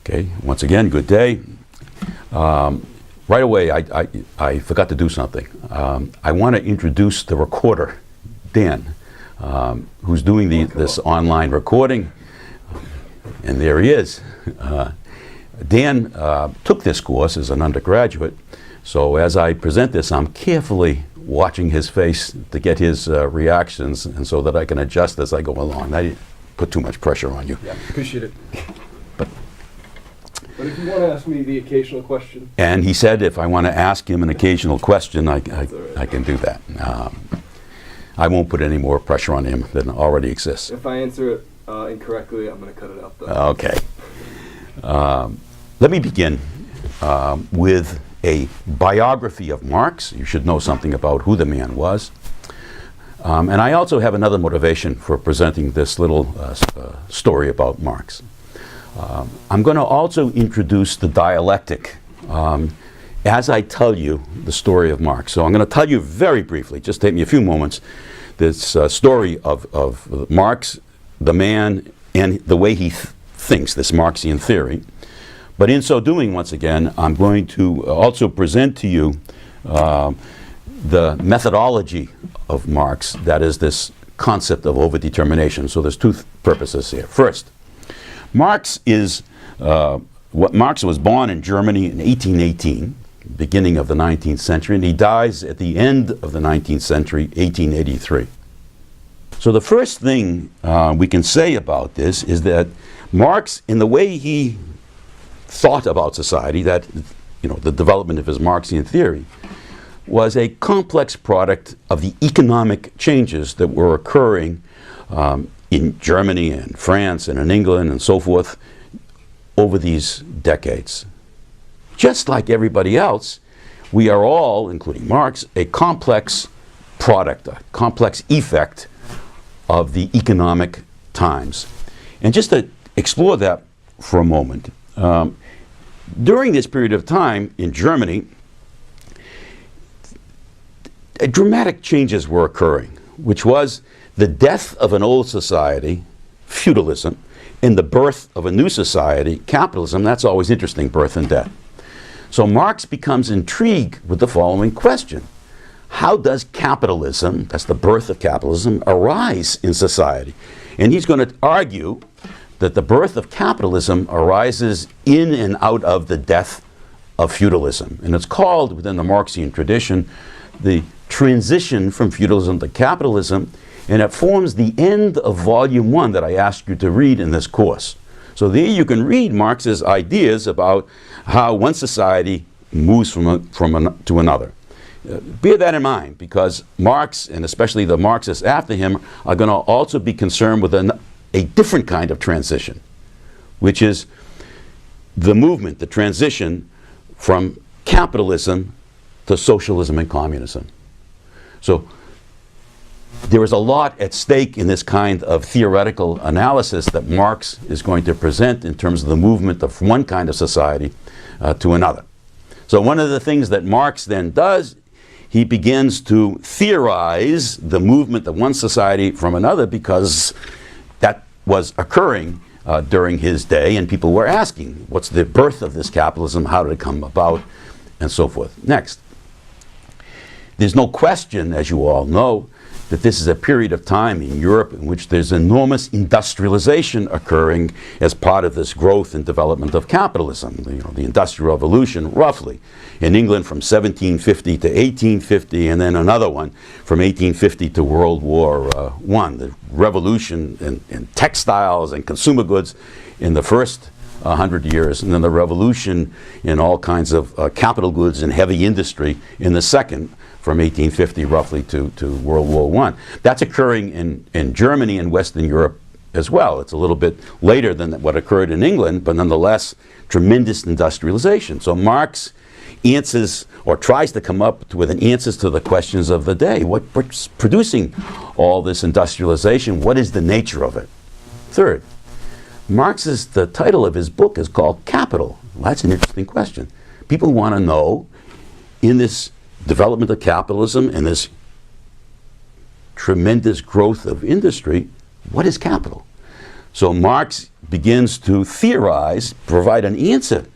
Okay, once again, good day. Right away, I forgot to do something. I want to introduce the recorder, Dan, who's doing this online recording. And there he is. Dan took this course as an undergraduate, so as I present this, I'm carefully watching his face to get his reactions, and so that I can adjust as I go along. I didn't put too much pressure on you. Yeah, appreciate it. But if you want to ask me the occasional question. And he said if I want to ask him an occasional question, I can do that. I won't put any more pressure on him than already exists. If I answer it incorrectly, I'm going to cut it out, though. Okay. Let me begin with a biography of Marx. You should know something about who the man was. And I also have another motivation for presenting this little story about Marx. I'm going to also introduce the dialectic as I tell you the story of Marx. So I'm going to tell you very briefly, just take me a few moments, this story of Marx, the man, and the way he thinks, this Marxian theory. But in so doing, once again, I'm going to also present to you the methodology of Marx, that is this concept of overdetermination. So there's two purposes here. First, Marx was born in Germany in 1818, beginning of the 19th century, and he dies at the end of the 19th century, 1883. So the first thing we can say about this is that Marx, in the way he thought about society, that, you know, the development of his Marxian theory, was a complex product of the economic changes that were occurring in Germany and France and in England and so forth over these decades. Just like everybody else, we are all, including Marx, a complex product, a complex effect of the economic times. And just to explore that for a moment, during this period of time in Germany, dramatic changes were occurring, which was the death of an old society, feudalism, and the birth of a new society, capitalism. That's always interesting, birth and death. So Marx becomes intrigued with the following question. How does capitalism, that's the birth of capitalism, arise in society? And he's going to argue that the birth of capitalism arises in and out of the death of feudalism. And it's called, within the Marxian tradition, the transition from feudalism to capitalism, and it forms the end of volume 1 that I asked you to read in this course. So there you can read Marx's ideas about how one society moves to another. Bear that in mind, because Marx, and especially the Marxists after him, are going to also be concerned with a different kind of transition, which is the movement, the transition from capitalism to socialism and communism. So there is a lot at stake in this kind of theoretical analysis that Marx is going to present in terms of the movement of one kind of society to another. So one of the things that Marx then does, he begins to theorize the movement of one society from another, because that was occurring during his day, and people were asking, what's the birth of this capitalism, how did it come about, and so forth. Next. There's no question, as you all know, that this is a period of time in Europe in which there's enormous industrialization occurring as part of this growth and development of capitalism. The Industrial Revolution, roughly, in England from 1750 to 1850, and then another one from 1850 to World War I. The revolution in textiles and consumer goods in the first 100 years, and then the revolution in all kinds of capital goods and heavy industry in the second, from 1850 roughly to World War I. That's occurring in Germany and Western Europe as well. It's a little bit later than what occurred in England, but nonetheless, tremendous industrialization. So Marx answers, or tries to come up with an answers to the questions of the day. What's producing all this industrialization? What is the nature of it? Third, the title of his book is called Capital. Well, that's an interesting question. People want to know, in this development of capitalism and this tremendous growth of industry, what is capital? So Marx begins to theorize, provide an answer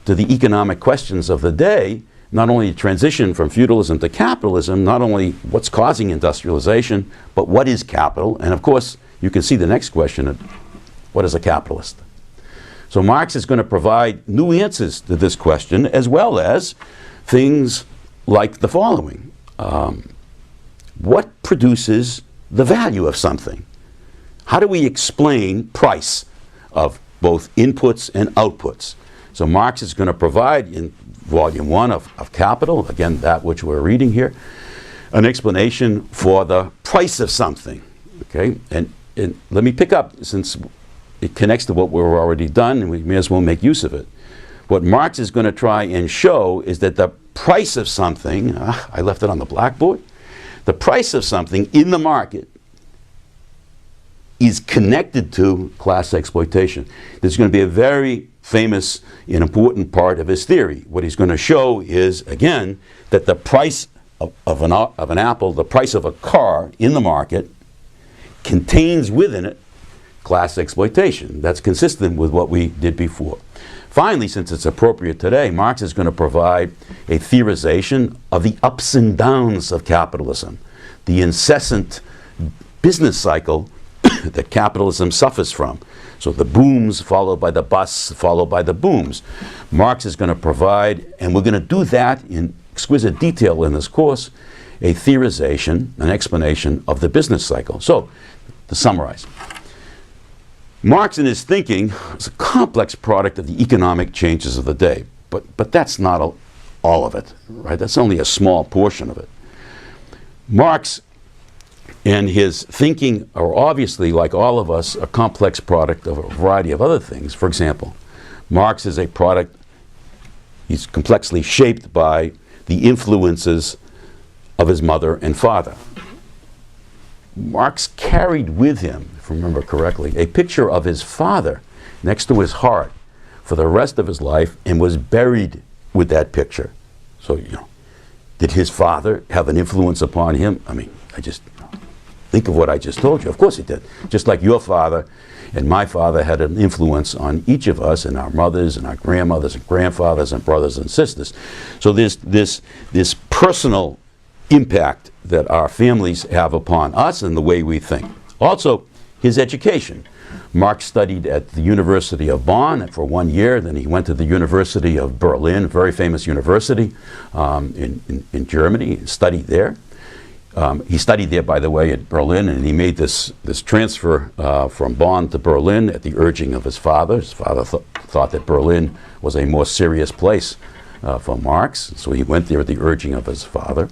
to the economic questions of the day, not only transition from feudalism to capitalism, not only what's causing industrialization, but what is capital? And of course, you can see the next question of what is a capitalist? So Marx is going to provide new answers to this question, as well as things like the following. What produces the value of something? How do we explain price of both inputs and outputs? So Marx is going to provide, in volume 1 of Capital, again that which we're reading here, an explanation for the price of something. Okay, and let me pick up, since it connects to what we've already done, and we may as well make use of it. What Marx is going to try and show is that the price of something, I left it on the blackboard, the price of something in the market is connected to class exploitation. This is going to be a very famous and important part of his theory. What he's going to show is, again, that the price of an apple, the price of a car in the market, contains within it class exploitation. That's consistent with what we did before. Finally, since it's appropriate today, Marx is going to provide a theorization of the ups and downs of capitalism, the incessant business cycle that capitalism suffers from. So the booms followed by the busts, followed by the booms. Marx is going to provide, and we're going to do that in exquisite detail in this course, a theorization, an explanation of the business cycle. So, to summarize, Marx in his thinking is a complex product of the economic changes of the day, but that's not all of it, right? That's only a small portion of it. Marx and his thinking are obviously, like all of us, a complex product of a variety of other things. For example, Marx is a product, he's complexly shaped by the influences of his mother and father. Marx carried with him, if I remember correctly, a picture of his father next to his heart for the rest of his life, and was buried with that picture. So, did his father have an influence upon him? I mean, think of what I just told you. Of course he did. Just like your father and my father had an influence on each of us, and our mothers and our grandmothers and grandfathers and brothers and sisters. So there's this personal impact that our families have upon us and the way we think. Also, his education. Marx studied at the University of Bonn for 1 year, then he went to the University of Berlin, a very famous university in Germany, and studied there. He studied there, by the way, at Berlin, and he made this transfer from Bonn to Berlin at the urging of his father. His father thought that Berlin was a more serious place for Marx, so he went there at the urging of his father.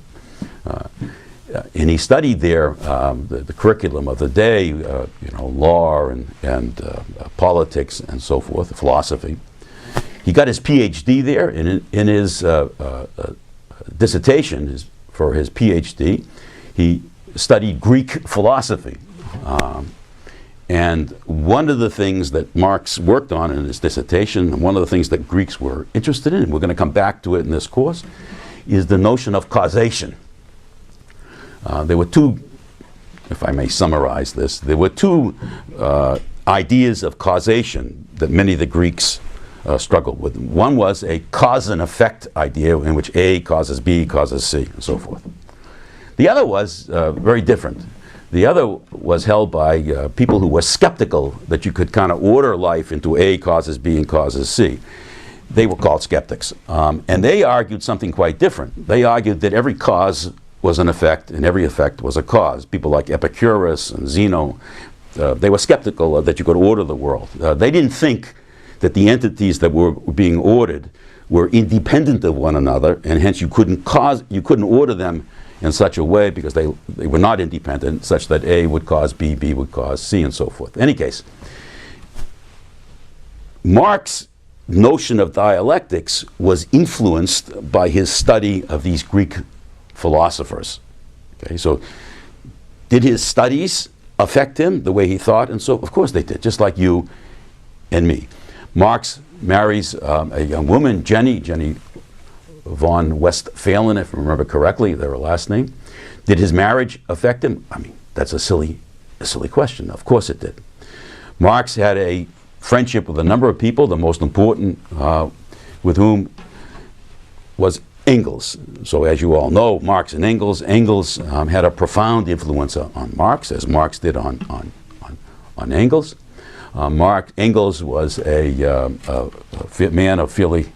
And he studied there the curriculum of the day, law and politics and so forth, philosophy. He got his PhD there, and in his dissertation for his PhD, he studied Greek philosophy. And one of the things that Marx worked on in his dissertation, and one of the things that Greeks were interested in, and we're going to come back to it in this course, is the notion of causation. There were two, if I may summarize this, there were two ideas of causation that many of the Greeks struggled with. One was a cause and effect idea in which A causes B causes C, and so forth. The other was very different. The other was held by people who were skeptical that you could kind of order life into A causes B and causes C. They were called skeptics. And they argued something quite different. They argued that every cause was an effect, and every effect was a cause. People like Epicurus and Zeno, they were skeptical that you could order the world. They didn't think that the entities that were being ordered were independent of one another, and hence you couldn't order them in such a way, because they were not independent, such that A would cause B, B would cause C, and so forth. In any case, Marx's notion of dialectics was influenced by his study of these Greek philosophers. Okay, so did his studies affect him the way he thought? And so, of course they did, just like you and me. Marx marries a young woman, Jenny von Westphalen, if I remember correctly, their last name. Did his marriage affect him? I mean, that's a silly question. Of course it did. Marx had a friendship with a number of people, the most important with whom was Engels. So as you all know, Marx and Engels had a profound influence on Marx, as Marx did on Engels. Engels was a man of fairly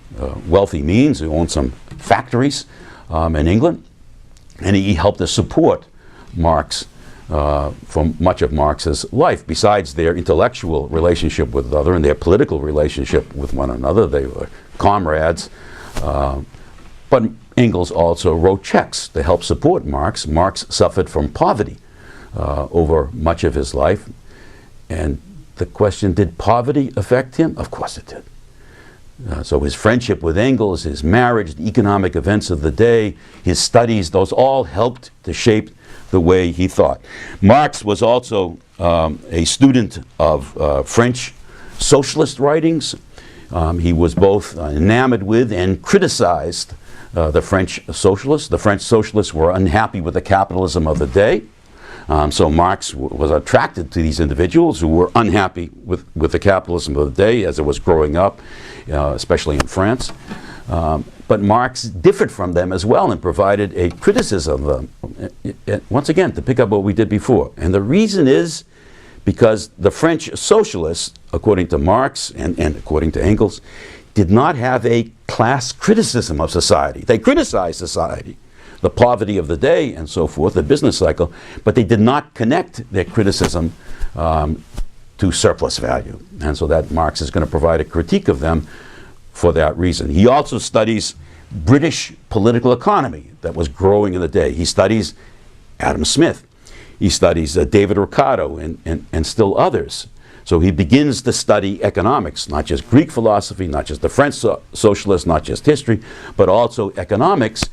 wealthy means who owned some factories in England, and he helped to support Marx for much of Marx's life. Besides their intellectual relationship with other and their political relationship with one another, they were comrades. But Engels also wrote checks to help support Marx. Marx suffered from poverty over much of his life. And the question, did poverty affect him? Of course it did. So his friendship with Engels, his marriage, the economic events of the day, his studies, those all helped to shape the way he thought. Marx was also a student of French socialist writings. He was both enamored with and criticized the French socialists. The French socialists were unhappy with the capitalism of the day. So Marx was attracted to these individuals who were unhappy with the capitalism of the day as it was growing up, especially in France. But Marx differed from them as well and provided a criticism of them, once again, to pick up what we did before. And the reason is because the French socialists, according to Marx and according to Engels, did not have a class criticism of society. They criticized society, the poverty of the day and so forth, the business cycle, but they did not connect their criticism to surplus value. And so that Marx is going to provide a critique of them for that reason. He also studies British political economy that was growing in the day. He studies Adam Smith. He studies David Ricardo and still others. So he begins to study economics, not just Greek philosophy, not just the French socialists, not just history, but also economics.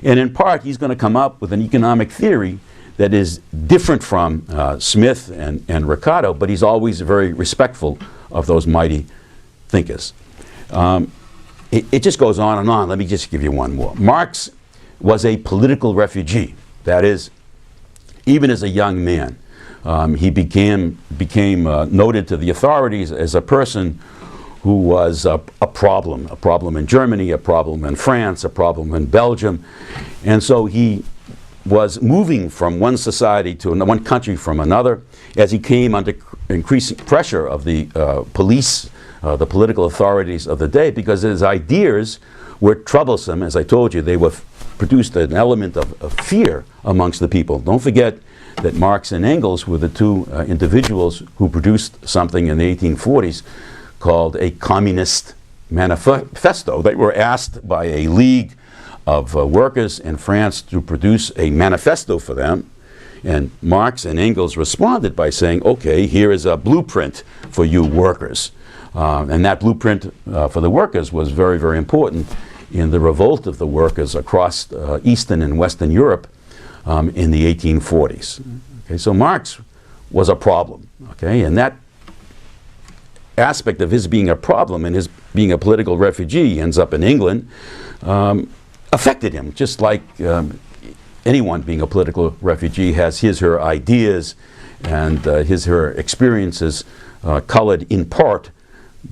And in part, he's going to come up with an economic theory that is different from Smith and Ricardo, but he's always very respectful of those mighty thinkers. It just goes on and on. Let me just give you one more. Marx was a political refugee. That is, even as a young man, he became noted to the authorities as a person who was a problem in Germany, a problem in France, a problem in Belgium. And so he was moving from one society to one country from another as he came under increasing pressure of the police, the political authorities of the day, because his ideas were troublesome. As I told you, they produced an element of fear amongst the people. Don't forget that Marx and Engels were the two individuals who produced something in the 1840s called a Communist Manifesto. They were asked by a league of workers in France to produce a manifesto for them. And Marx and Engels responded by saying, okay, here is a blueprint for you workers. And that blueprint for the workers was very, very important in the revolt of the workers across Eastern and Western Europe in the 1840s. Okay, so Marx was a problem, okay, and that aspect of his being a problem and his being a political refugee, he ends up in England, affected him, just like anyone being a political refugee has her ideas and her experiences colored in part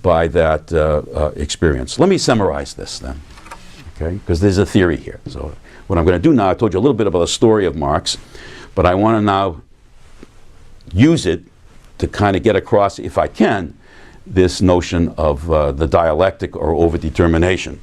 by that experience. Let me summarize this then, okay, because there's a theory here. So what I'm going to do now, I told you a little bit about the story of Marx, but I want to now use it to kind of get across, if I can, this notion of the dialectic or overdetermination.